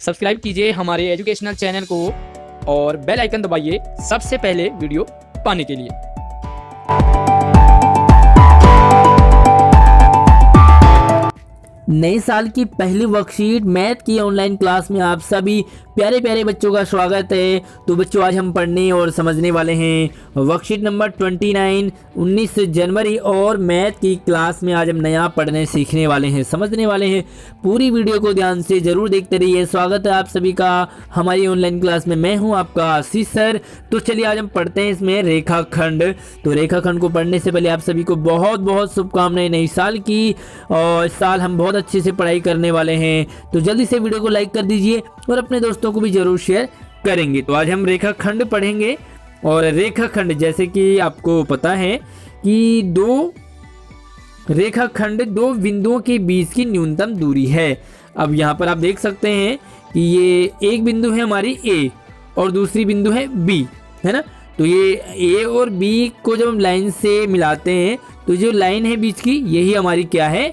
Subscribe कीजिए हमारे educational channel को और बेल आइकन दबाइए सबसे पहले वीडियो पाने के लिए। नए साल की पहली वर्कशीट मैथ की ऑनलाइन क्लास में आप सभी प्यारे प्यारे बच्चों का स्वागत है। तो बच्चों, आज हम पढ़ने और समझने वाले हैं वर्कशीट नंबर 29 19 जनवरी और मैथ की क्लास में आज हम नया पढ़ने सीखने वाले हैं, समझने वाले हैं। पूरी वीडियो को ध्यान से जरूर देखते रहिए। स्वागत है आप सभी का हमारी ऑनलाइन क्लास में। मैं हूं आपका आशीष सर। तो चलिए आज हम पढ़ते हैं इसमें रेखाखंड। तो रेखाखंड को पढ़ने से पहले आप सभी को बहुत बहुत शुभकामनाएं नई साल की। और इस साल हम बहुत अच्छे से पढ़ाई करने वाले हैं, तो जल्दी से वीडियो को लाइक कर दीजिए और अपने दोस्तों को भी जरूर शेयर करेंगे। तो आज हम रेखाखंड पढ़ेंगे। और रेखाखंड जैसे कि आपको पता है कि दो बिंदुओं के बीच की न्यूनतम दूरी है। अब यहाँ पर आप देख सकते हैं कि ये एक बिंदु है हमारी ए और दूसरी बिंदु है बी, है ना। तो ये ए और बी को जब हम लाइन से मिलाते हैं तो जो लाइन है बीच की, यही हमारी क्या है,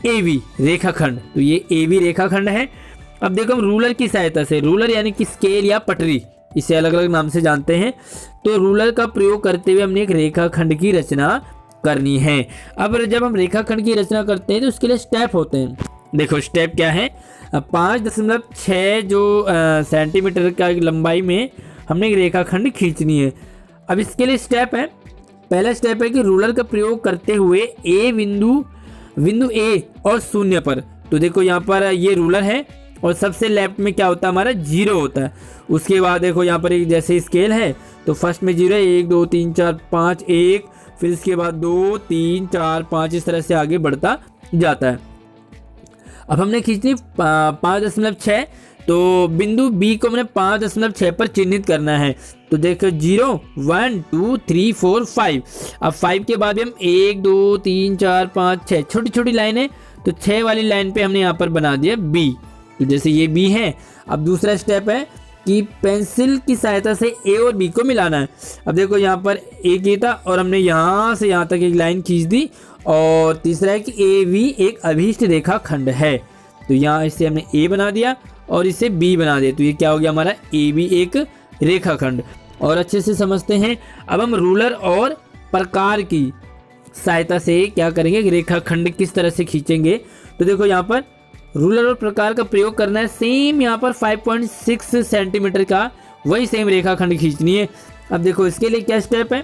एवी रेखाखंड। तो ये एवी रेखाखंड है। अब देखो हम रूलर की सहायता से, रूलर यानी कि स्केल या पटरी, इसे अलग अलग नाम से जानते हैं। तो रूलर का प्रयोग करते हुए हमने एक रेखाखंड की रचना करनी है। अब जब हम रेखाखंड की रचना करते हैं तो उसके लिए स्टेप होते हैं। देखो स्टेप क्या है, 5.6 जो सेंटीमीटर का लंबाई में हमने एक रेखाखंड खींचनी है। अब इसके लिए स्टेप है, पहला स्टेप है कि रूलर का प्रयोग करते हुए बिंदु ए और शून्य पर। तो देखो यहाँ पर ये रूलर है और सबसे लेफ्ट में क्या होता है, हमारा 0 होता है। उसके बाद देखो यहाँ पर एक जैसे स्केल है तो फर्स्ट में 0 है, 1 2 3 4 5 1, फिर इसके बाद 2 3 4 5, इस तरह से आगे बढ़ता जाता है। अब हमने खींचनी 5.6, तो बिंदु बी को हमने 5.6 पर चिन्हित करना है। तो देखो 0 1 2 3 4 5। अब 5 के बाद हम 1 2 3 4 5 6 छोटी छोटी लाइन है, तो 6 वाली लाइन पे हमने यहाँ पर बना दिया बी। तो जैसे ये बी है। अब दूसरा स्टेप है कि पेंसिल की सहायता से ए और बी को मिलाना है। अब देखो यहाँ पर एक ये था और हमने यहाँ से यहाँ तक एक लाइन खींच दी। और तीसरा है कि ए बी एक अभीष्ट रेखाखंड है। तो यहाँ इसे हमने ए बना दिया और इसे बी बना दिया। तो ये क्या हो गया, हमारा ए बी एक रेखाखंड। और अच्छे से समझते हैं। अब हम रूलर और प्रकार की सहायता से क्या करेंगे, रेखाखंड किस तरह से खींचेंगे। तो देखो यहाँ पर रूलर और प्रकार का प्रयोग करना है। सेम यहाँ पर 5.6 सेंटीमीटर का वही सेम रेखाखंड खींचनी है। अब देखो इसके लिए क्या स्टेप है।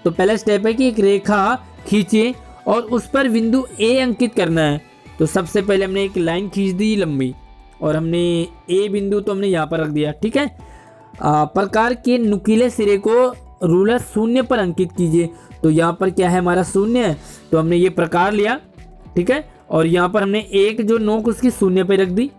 तो पहला स्टेप है कि एक रेखा खींचिए और उस पर बिंदु ए अंकित करना है। तो सबसे पहले हमने एक लाइन खींच दी लंबी और हमने ए बिंदु तो हमने यहाँ पर रख दिया, ठीक है। प्रकार के नुकीले सिरे को रूलर शून्य पर अंकित कीजिए। तो यहाँ पर क्या है, हमारा शून्य है, तो हमने ये प्रकार लिया, ठीक है। और यहाँ पर हमने एक जो नोक उसकी शून्य पे रख दी।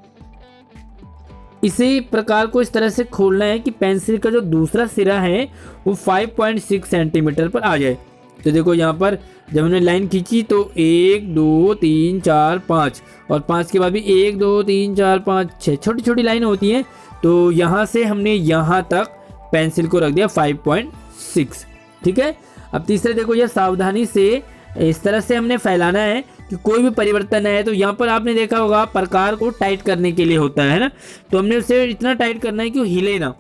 इसी प्रकार को इस तरह से खोलना है कि पेंसिल का जो दूसरा सिरा है वो 5.6 सेंटीमीटर पर आ जाए। तो देखो यहाँ पर जब हमने लाइन खींची तो 1 2 3 4 5 और 5 के बाद भी 1 2 3 4 5 6 छोटी छोटी लाइन होती हैं। तो यहाँ से हमने यहाँ तक पेंसिल को रख दिया 5.6, ठीक है। अब तीसरे देखो, यह सावधानी से इस तरह से हमने फैलाना है कि कोई भी परिवर्तन है। तो यहाँ पर आपने देखा होगा प्रकार को टाइट करने के लिए होता है ना, तो हमने उसे इतना टाइट करना है कि वो हिले ना।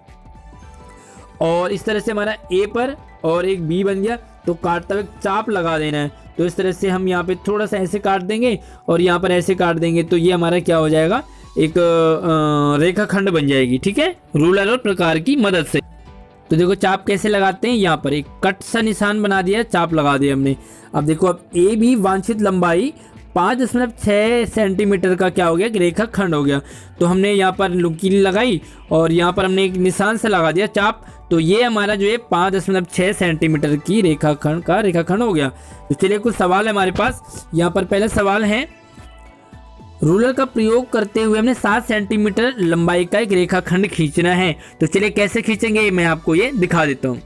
और इस तरह से हमारा ए पर और एक बी बन गया। तो काटते हुए चाप लगा देना है। तो इस तरह से हम यहाँ पे थोड़ा सा ऐसे काट देंगे और यहाँ पर ऐसे काट देंगे। तो ये हमारा क्या हो जाएगा, एक रेखाखंड बन जाएगी, ठीक है, रूलर और प्रकार की मदद से। तो देखो चाप कैसे लगाते हैं, यहाँ पर एक कट सा निशान बना दिया, चाप लगा दिया हमने। अब देखो अब ए भी वांछित लंबाई 5.6 सेंटीमीटर का क्या हो गया, रेखाखंड हो गया। तो हमने यहाँ पर नुकीली लगाई और यहाँ पर हमने एक निशान से लगा दिया चाप। तो ये हमारा जो है 5.6 सेंटीमीटर की रेखाखंड हो गया। तो चलिए कुछ सवाल है हमारे पास। यहाँ पर पहला सवाल है, रूलर का प्रयोग करते हुए हमने 7 सेंटीमीटर लंबाई का एक रेखाखंड खींचना है। तो चलिए कैसे खींचेंगे मैं आपको ये दिखा देता हूँ।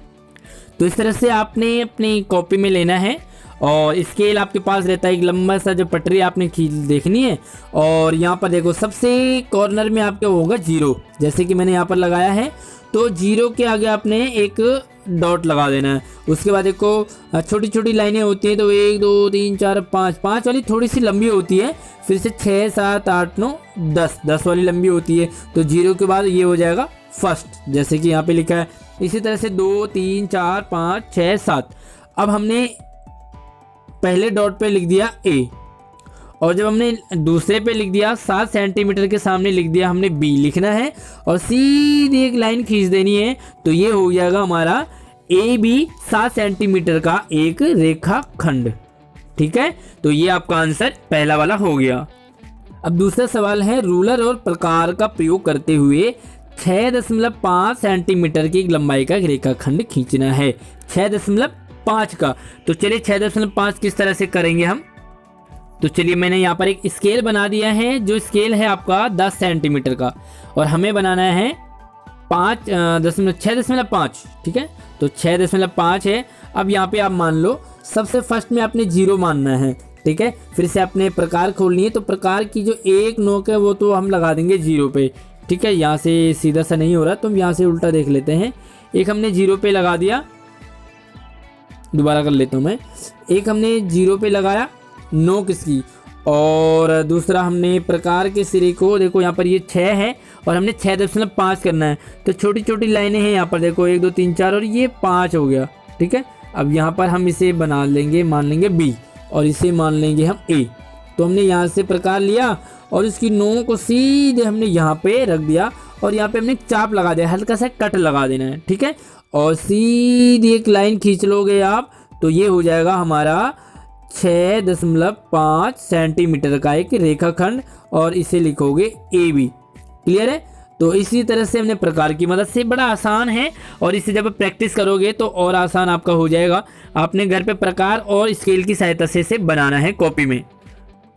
तो इस तरह से आपने अपनी कॉपी में लेना है और स्केल आपके पास रहता है, एक लंबा सा जो पटरी आपने देखनी है। और यहाँ पर देखो सबसे कॉर्नर में आपके होगा 0, जैसे कि मैंने यहाँ पर लगाया है। तो 0 के आगे आपने एक डॉट लगा देना है। उसके बाद देखो छोटी छोटी लाइनें होती हैं, तो 1 2 3 4 5, 5 वाली थोड़ी सी लंबी होती है, फिर से 6 7 8 9 10, 10 वाली लंबी होती है। तो 0 के बाद ये हो जाएगा फर्स्ट, जैसे कि यहाँ पे लिखा है। इसी तरह से 2 3 4 5 6 7। अब हमने पहले डॉट पे लिख दिया A, और जब हमने दूसरे पे लिख दिया 7 सेंटीमीटर के सामने लिख दिया हमने B लिखना है, और सीधी एक लाइन खींच देनी है। तो ये हो जाएगा हमारा AB 7 सेंटीमीटर का एक रेखाखंड। ठीक है, तो ये आपका आंसर पहला वाला हो गया। अब दूसरा सवाल है, रूलर और प्रकार का प्रयोग करते हुए 6.5 सेंटीमीटर की लंबाई का रेखाखंड खींचना है। 6.5 का, तो चलिए 6.5 किस तरह से करेंगे हम। तो चलिए मैंने यहाँ पर एक स्केल बना दिया है, जो स्केल है आपका 10 सेंटीमीटर का, और हमें बनाना है 6.5। ठीक है, तो 6.5 है। अब यहाँ पे आप मान लो सबसे फर्स्ट में आपने 0 मानना है। ठीक है, फिर से आपने प्रकार खोलनी है, तो प्रकार की जो एक नोक है वो तो हम लगा देंगे 0 पे। ठीक है, यहाँ से सीधा सा नहीं हो रहा, तो हम यहाँ से उल्टा देख लेते हैं। एक हमने 0 पे लगा दिया, दोबारा कर लेता हूँ मैं। एक हमने 0 पे लगाया नोक इसकी, और दूसरा हमने प्रकार के सिरे को, देखो यहाँ पर ये 6 है और हमने 6.5 करना है। तो छोटी छोटी लाइनें हैं यहाँ पर, देखो 1 2 3 4, और ये 5 हो गया। ठीक है, अब यहाँ पर हम इसे बना लेंगे, मान लेंगे B, और इसे मान लेंगे हम A। तो हमने यहाँ से प्रकार लिया और इसकी नोक को सीधे हमने यहाँ पे रख दिया, और यहाँ पे हमने चाप लगा दिया, हल्का सा कट लगा देना है। ठीक है, और सीधी एक लाइन खींच लोगे आप, तो ये हो जाएगा हमारा 6.5 सेंटीमीटर का एक रेखाखंड, और इसे लिखोगे AB। क्लियर है, तो इसी तरह से हमने प्रकार की मदद से, बड़ा आसान है, और इसे जब प्रैक्टिस करोगे तो और आसान आपका हो जाएगा। आपने घर पे प्रकार और स्केल की सहायता से इसे बनाना है कॉपी में।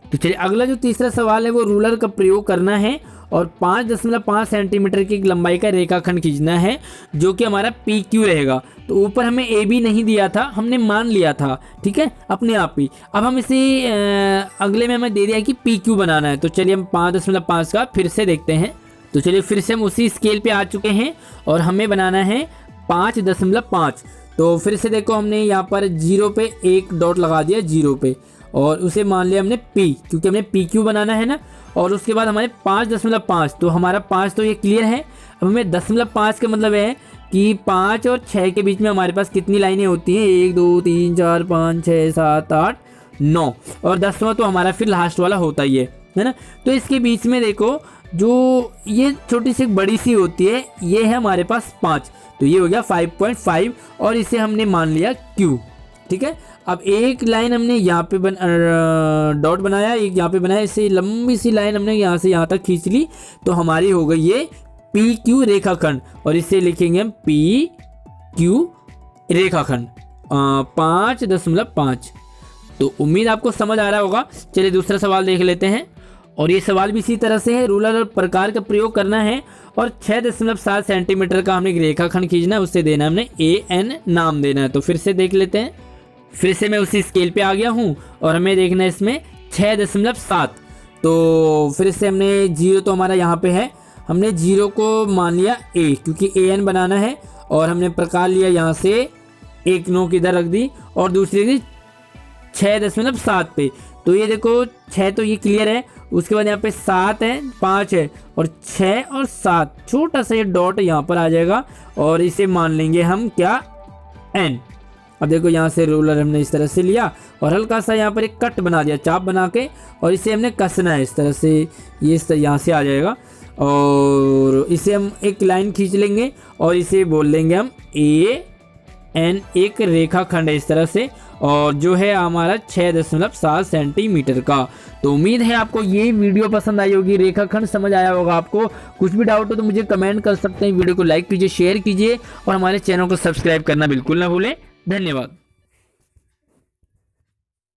तो चलिए अगला जो तीसरा सवाल है, वो रूलर का प्रयोग करना है और 5.5 सेंटीमीटर की लंबाई का रेखाखंड खींचना है, जो कि हमारा PQ रहेगा। तो ऊपर हमें AB नहीं दिया था, हमने मान लिया था। ठीक है, अपने आप ही। अब हम इसे अगले में हमें दे दिया है कि PQ बनाना है। तो चलिए हम 5.5 का फिर से देखते हैं। तो चलिए फिर से हम उसी स्केल पे आ चुके हैं, और हमें बनाना है 5.5। तो फिर से देखो हमने यहाँ पर 0 पे एक डॉट लगा दिया 0 पे, और उसे मान लिया हमने P, क्योंकि हमें PQ बनाना है ना। और उसके बाद हमारे 5.5, तो हमारा 5 तो ये क्लियर है। अब हमें 0.5 का मतलब है कि 5 और 6 के बीच में हमारे पास कितनी लाइनें होती हैं, 1 2 3 4 5 6 7 8 9, और 10वां तो हमारा फिर लास्ट वाला होता ही है ना। तो इसके बीच में देखो जो ये छोटी सी बड़ी सी होती है, ये है हमारे पास 5, तो ये हो गया 5.5, और इसे हमने मान लिया Q। ठीक है, अब एक लाइन हमने यहाँ पे डॉट बनाया, एक यहाँ पे बनाया, इससे लंबी सी लाइन हमने यहाँ से यहाँ तक खींच ली, तो हमारी हो गई ये PQ रेखाखंड, और इसे लिखेंगे हम PQ रेखाखंड 5.5। तो उम्मीद आपको समझ आ रहा होगा। चलिए दूसरा सवाल देख लेते हैं, और ये सवाल भी इसी तरह से है। रूलर और प्रकार का प्रयोग करना है, और 6.7 सेंटीमीटर का हमने रेखाखंड खींचना है, उससे देना है हमने AN नाम देना है। तो फिर से देख लेते हैं। फिर से मैं उसी स्केल पे आ गया हूँ, और हमें देखना है इसमें 6.7। तो फिर से हमने 0 तो हमारा यहाँ पे है, हमने 0 को मान लिया A, क्योंकि AN बनाना है, और हमने प्रकार लिया यहाँ से एक नोक इधर रख दी, और दूसरी दी 6.7 पे। तो ये देखो 6 तो ये क्लियर है। उसके बाद यहाँ पे 7 है, 5 है, और 6 और 7, छोटा सा ये डॉट यहाँ पर आ जाएगा, और इसे मान लेंगे हम क्या, N। अब देखो यहाँ से रूलर हमने इस तरह से लिया, और हल्का सा यहाँ पर एक कट बना दिया चाप बना के, और इसे हमने कसना है इस तरह से, ये इस तरह यहाँ से आ जाएगा, और इसे हम एक लाइन खींच लेंगे, और इसे बोल देंगे हम AN, एक रेखाखंड है इस तरह से, और जो है हमारा 6.7 सेंटीमीटर का। तो उम्मीद है आपको ये वीडियो पसंद आई होगी, रेखाखंड समझ आया होगा आपको। कुछ भी डाउट हो तो मुझे कमेंट कर सकते हैं। वीडियो को लाइक कीजिए, शेयर कीजिए, और हमारे चैनल को सब्सक्राइब करना बिल्कुल ना भूलें। धन्यवाद।